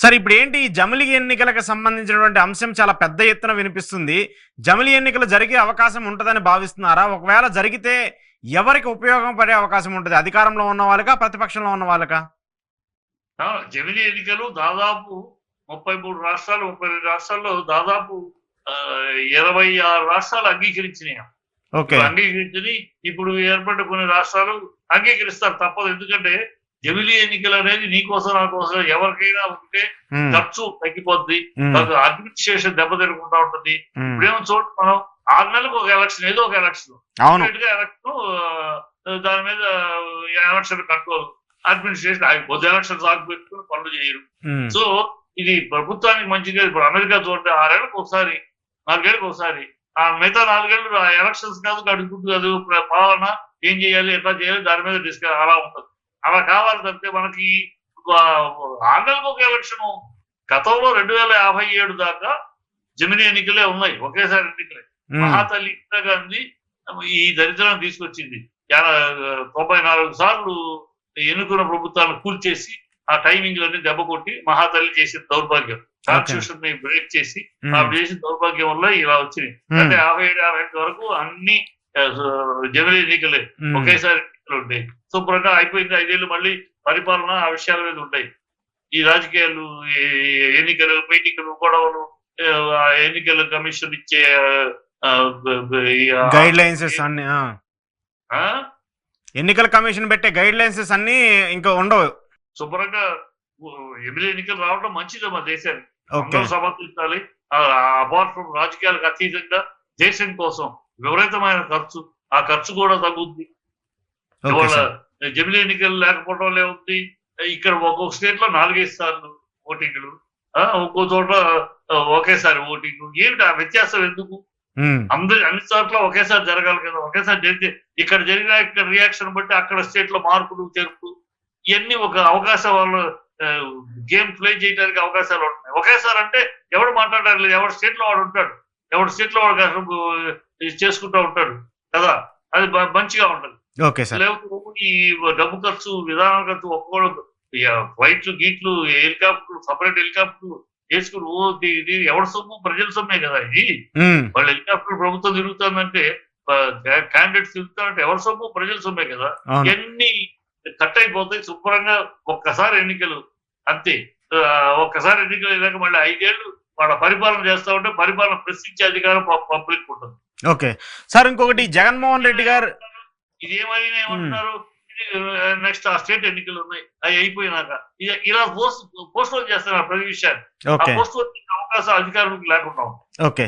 Sir ఇప్పుడేంటి ఈ జమిలి ఎన్నికలకు సంబంధించినటువంటి అంశం చాలా పెద్ద ఎత్తున వినిపిస్తుంది. జమిలి ఎన్నికలు జరిగే అవకాశం ఉంటదని భావిస్తున్నారా? ఒకవేళ జరిగితే ఎవరికి ఉపయోగం పడే అవకాశం ఉంటది? అధికారంలో ఉన్న వాళ్ళకా? ప్రతిపక్షంలో ఉన్న వాళ్ళకా? జమిలి ఎన్నికలు దాదాపు 33 రాష్ట్రాలు, 32 రాష్ట్రాల్లో దాదాపు 26 రాష్ట్రాలు అంగీకరించినాయి. ఓకే. అంగీకరించని ఇప్పుడు ఏర్పడ్డ కొన్ని రాష్ట్రాలు అంగీకరిస్తారు, తప్పదు. ఎందుకంటే జమిలి ఎన్నికలు అనేది నీకోసం నా కోసం ఎవరికైనా ఉంటే ఖర్చు తగ్గిపోద్ది, అడ్మినిస్ట్రేషన్ దెబ్బతిరకుండా ఉంటుంది. ఇప్పుడేమో చూడండి, మనం 6 నెలలకు ఒక ఎలక్షన్, ఏదో ఒక ఎలక్షన్, ఎలక్షన్ దాని మీద ఎలక్షన్ కంట్రోల్, అడ్మినిస్ట్రేషన్ ఆగిపోద్ది, ఎలక్షన్స్ ఆగిపెట్టుకుని పనులు చేయరు. సో ఇది ప్రభుత్వానికి మంచిగా. ఇప్పుడు అమెరికా చూడండి, 6 ఏళ్ళకి ఒకసారి, 4 ఏళ్ళకి ఒకసారి, ఆ మిగతా 4 ఏళ్ళు ఎలక్షన్స్ కాదు, అడుగుతుంది కాదు, పాలన ఏం చేయాలి, ఎట్లా చేయాలి, దాని మీద డిస్కస్ అలా ఉంటుంది. అలా కావాలి తప్పితే మనకి 6 నెలలకు ఒక ఎలక్షన్. గతంలో 2057 దాకా జమిలి ఎన్నికలే ఉన్నాయి, ఒకేసారి ఎన్నికలే. మహాతల్లి ఇందిరాగాంధీ ఈ దరిద్రాన్ని తీసుకొచ్చింది. 94 సార్లు ఎన్నుకున్న ప్రభుత్వాలను కూల్చేసి ఆ టైమింగ్లన్నీ దెబ్బ కొట్టి మహాతల్లి చేసిన దౌర్భాగ్యం, కాన్స్టిట్యూషన్ ని బ్రేక్ చేసి ఆవిడ చేసిన దౌర్భాగ్యం వల్ల ఇలా వచ్చినాయి. అంటే 57 వరకు అన్ని జమిలి ఎన్నికలే, ఒకేసారి ఎన్నికలు ఉంటాయి. శుభ్రంగా అయిపోయింది. 5 ఏళ్ళు మళ్ళీ పరిపాలన ఆ విషయాల మీద ఉంటాయి. ఈ రాజకీయాలు, ఎన్నికలు, మీటింగ్లు, గొడవలు, ఎన్నికల కమిషన్ ఇచ్చే గైడ్ లైన్సెస్ అన్ని, ఎన్నికల కమిషన్ పెట్టే గైడ్ లైన్సెస్ అన్ని ఇంకా ఉండవు. శుభ్రంగా జమిలి ఎన్నికలు రావడం మంచిది మా దేశానికి, అందరూ సమర్థించాలి. అపార్ట్ ఫ్రమ్ రాజకీయాలకు అతీతంగా దేశం కోసం విపరీతమైన ఖర్చు, ఆ ఖర్చు కూడా తగ్గుద్ది. ఇవాళ జమిలి ఎన్నికలు లేకపోవడం వల్ల ఏముంది, ఇక్కడ ఒక్కొక్క స్టేట్ లో 4-5 సార్లు ఓటింగ్లు, ఒక్కో చోట ఒకేసారి ఓటింగ్. ఏమిటి ఆ వ్యత్యాసం? ఎందుకు? అన్ని చోట్ల ఒకేసారి జరగాలి కదా. ఒకేసారి జరిగితే ఇక్కడ జరిగిన ఇక్కడ రియాక్షన్ బట్టి అక్కడ స్టేట్ లో మార్పులు జరుపుతూ ఇవన్నీ ఒక అవకాశం, వాళ్ళు గేమ్ ప్లే చేయడానికి అవకాశాలు ఉంటున్నాయి. ఒకేసారి అంటే ఎవడు మాట్లాడారు లేదు, ఎవరి స్టేట్ లో వాడు ఉంటాడు, ఎవరి స్టేట్ లో వాడు చేసుకుంటూ ఉంటాడు కదా, అది మంచిగా ఉంటుంది. లేకపోతే ఈ డబ్బు ఖర్చు, విధానాల ఖర్చు, ఒక్కొక్కడు ఫ్లైట్లు, గీట్లు, హెలికాప్టర్, సపరేట్ హెలికాప్టర్ వేసుకుని ఎవరి సొమ్ము? ప్రజల సొమ్మే కదా ఇది. వాళ్ళు హెలికాప్టర్ ప్రభుత్వం తిరుగుతుందంటే, క్యాండిడేట్స్ తిరుగుతారంటే ఎవరి సొమ్ము? ప్రజల సొమ్మే కదా. ఇవన్నీ కట్ అయిపోతాయి. శుభ్రంగా ఒక్కసారి ఎన్నికలు అంతే. ఒక్కసారి ఎన్నికలు అయ్యాక మళ్ళీ 5 ఏళ్ళు వాళ్ళ పరిపాలన చేస్తా ఉంటే పరిపాలన ప్రశ్నించే అధికారం పబ్లిక్ ఉంటుంది. ఓకే సార్, ఇంకొకటి జగన్మోహన్ రెడ్డి గారు ఇది ఏమంటున్నారు, నెక్స్ట్ ఆ స్టేట్ ఎన్నికలు ఉన్నాయి, అవి అయిపోయినాక ఇలా పోస్ట్ పోన్ చేస్తున్నారు ప్రతి విషయాన్ని. ఆ పోస్ట్ పోన్ అవకాశం అధికారులకు లేకుండా. ఓకే.